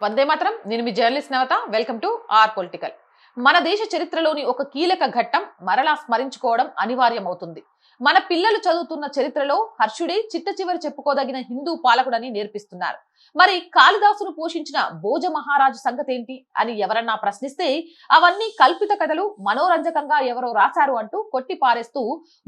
వందే మాత్రం. నేను మీ journalist Navata. Welcome to R Political. మన దేశ చరిత్రలోని ఒక కీలక ఘట్టం మరలా స్మరించుకోవడం అనివార్యమవుతుంది. మన పిల్లలు చదువుతున్న చరిత్రలో హర్షుడే చిట్ట చివరి చెప్పుకోదగిన హిందూ పాలకుడని నేర్పిస్తున్నారు. మరి కాళిదాసును పోషించిన భోజ మహారాజు సంగతేంటి అని ఎవరన్నా ప్రశ్నిస్తే అవన్నీ కల్పిత కథలు, మనోరంజకంగా ఎవరో రాశారు అంటూ కొట్టి పారేస్తూ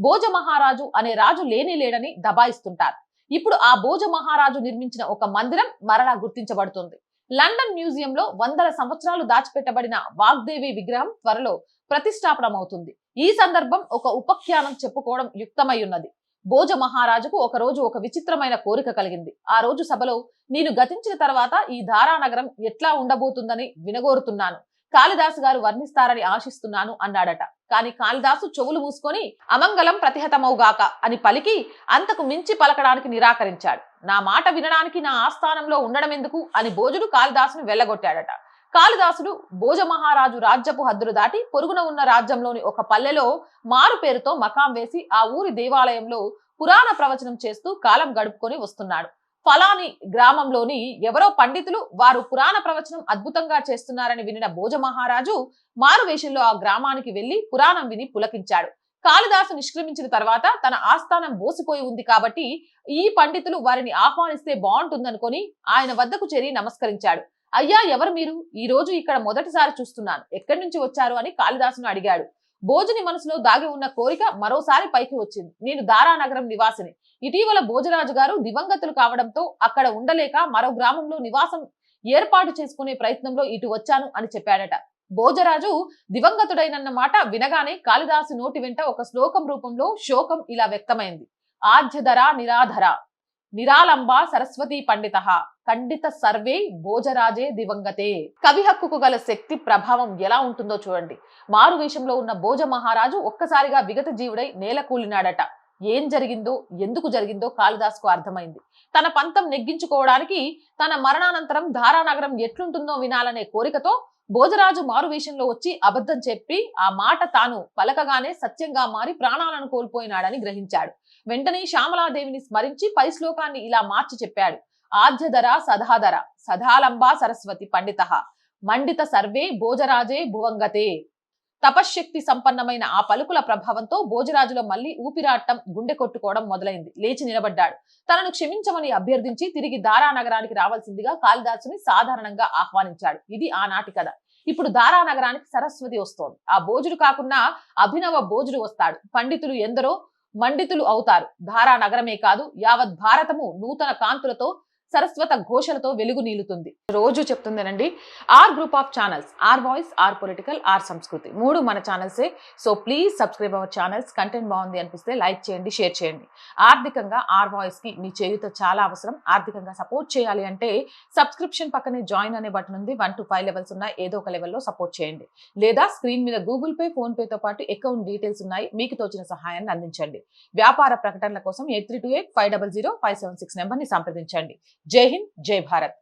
భోజ మహారాజు అనే రాజు లేనే లేడని దబాయిస్తుంటారు. ఇప్పుడు ఆ భోజ మహారాజు నిర్మించిన ఒక మందిరం మరలా గుర్తించబడుతుంది. లండన్ మ్యూజియంలో వందల సంవత్సరాలు దాచిపెట్టబడిన వాగ్దేవి విగ్రహం త్వరలో ప్రతిష్టాపనమవుతుంది. ఈ సందర్భం ఒక ఉపాఖ్యానం చెప్పుకోవడం యుక్తమై ఉన్నది. భోజ మహారాజుకు ఒక రోజు ఒక విచిత్రమైన కోరిక కలిగింది. ఆ రోజు సభలో, నేను గతించిన తర్వాత ఈ ధారానగరం ఎట్లా ఉండబోతుందని వినగోరుతున్నాను. కాళిదాసు గారు వర్ణిస్తారని ఆశిస్తున్నాను అన్నాడట. కాని కాళిదాసు చెవులు మూసుకొని అమంగళం ప్రతిహతమవుగాక అని పలికి అంతకు మించి పలకడానికి నిరాకరించాడు. నా మాట వినడానికి నా ఆస్థానంలో ఉండడం ఎందుకు అని భోజుడు కాళిదాసును వెళ్ళగొట్టాడట. కాళిదాసుడు భోజ మహారాజు రాజ్యపు హద్దులు దాటి పొరుగున ఉన్న రాజ్యంలోని ఒక పల్లెలో మారు పేరుతో మకాం వేసి ఆ ఊరి దేవాలయంలో పురాణ ప్రవచనం చేస్తూ కాలం గడుపుకొని వస్తున్నాడు. ఫలాని గ్రామంలోని ఎవరో పండితులు వారు పురాణ ప్రవచనం అద్భుతంగా చేస్తున్నారని వినిన భోజ మహారాజు మారు వేషంలో ఆ గ్రామానికి వెళ్లి పురాణం విని పులకించాడు. కాళిదాసు నిష్క్రమించిన తర్వాత తన ఆస్థానం బోసిపోయి ఉంది కాబట్టి ఈ పండితులు వారిని ఆహ్వానిస్తే బాగుంటుందనుకొని ఆయన వద్దకు చేరి నమస్కరించాడు. అయ్యా, ఎవరు మీరు? ఈ రోజు ఇక్కడ మొదటిసారి చూస్తున్నాను. ఎక్కడి నుంచి వచ్చారు అని కాళిదాసును అడిగాడు. భోజుని మనసులో దాగి ఉన్న కోరిక మరోసారి పైకి వచ్చింది. నేను దారానగరం నివాసిని. ఇటీవల భోజరాజు గారు దివంగతులు కావడంతో అక్కడ ఉండలేక మరో గ్రామంలో నివాసం ఏర్పాటు చేసుకునే ప్రయత్నంలో ఇటు వచ్చాను అని చెప్పాడట. భోజరాజు దివంగతుడైనన్న మాట వినగానే కాళిదాసు నోటి వెంట ఒక శ్లోకం రూపంలో శోకం ఇలా వ్యక్తమైంది. ఆధ్యధర నిరాధర నిరాలంబ సరస్వతి పండిత ఖండిత సర్వే భోజరాజే దివంగతే. కవి హక్కుకు గల శక్తి ప్రభావం ఎలా ఉంటుందో చూడండి. మారు వేషంలో ఉన్న భోజ మహారాజు ఒక్కసారిగా విగత జీవుడై నేల కూలినాడట. ఏం జరిగిందో, ఎందుకు జరిగిందో కాళిదాసుకు అర్థమైంది. తన పంతం నెగ్గించుకోవడానికి తన మరణానంతరం ధారానగరం ఎట్లుంటుందో వినాలనే కోరికతో భోజరాజు మారు వేషంలో వచ్చి అబద్ధం చెప్పి ఆ మాట తాను పలకగానే సత్యంగా మారి ప్రాణాలను కోల్పోయినాడని గ్రహించాడు. వెంటనే శ్యామలాదేవిని స్మరించి పై శ్లోకాన్ని ఇలా మార్చి చెప్పాడు. ఆధ్యధర సదాధర సదాలంబా సరస్వతి పండిత మండిత సర్వే భోజరాజే భువంగతే. తపశ్శక్తి సంపన్నమైన ఆ పలుకుల ప్రభావంతో భోజరాజులో మళ్లీ ఊపిరాటం, గుండె కొట్టుకోవడం మొదలైంది. లేచి నిలబడ్డాడు. తనను క్షమించమని అభ్యర్థించి తిరిగి దారానగరానికి రావాల్సిందిగా కాళిదాసుని సాధారణంగా ఆహ్వానించాడు. ఇది ఆనాటి కథ. ఇప్పుడు దారానగరానికి సరస్వతి వస్తోంది. ఆ భోజుడు కాకుండా అభినవ భోజుడు వస్తాడు. పండితులు ఎందరో మండితులు అవుతారు. ధారానగరమే కాదు, యావత్ భారతము నూతన కాంతులతో, సరస్వత ఘోషలతో వెలుగు నీలుతుంది. రోజు చెప్తుందేనండి, R group of channels, R Voice, R Political, R Samskriti, మూడు మన ఛానల్సే. So please subscribe our channels. Content బాగుంది అనిపిస్తే లైక్ చేయండి, షేర్ చేయండి. ఆర్థికంగా ఆర్ వాయిస్ కి మీ చేయూత చాలా అవసరం. ఆర్థికంగా సపోర్ట్ చేయాలి అంటే సబ్స్క్రిప్షన్ పక్కనే జాయిన్ అనే బటన్ ఉంది. 1 to 5 లెవెల్స్ ఉన్నాయి. ఏదో ఒక లెవెల్లో సపోర్ట్ చేయండి. లేదా స్క్రీన్ మీద గూగుల్ పే, ఫోన్ పేతో పాటు అకౌంట్ డీటెయిల్స్ ఉన్నాయి. మీకు తోచిన సహాయాన్ని అందించండి. వ్యాపార ప్రకటనల కోసం 8328500576 నెంబర్ని సంప్రదించండి. జై హింద్, జై భారత్.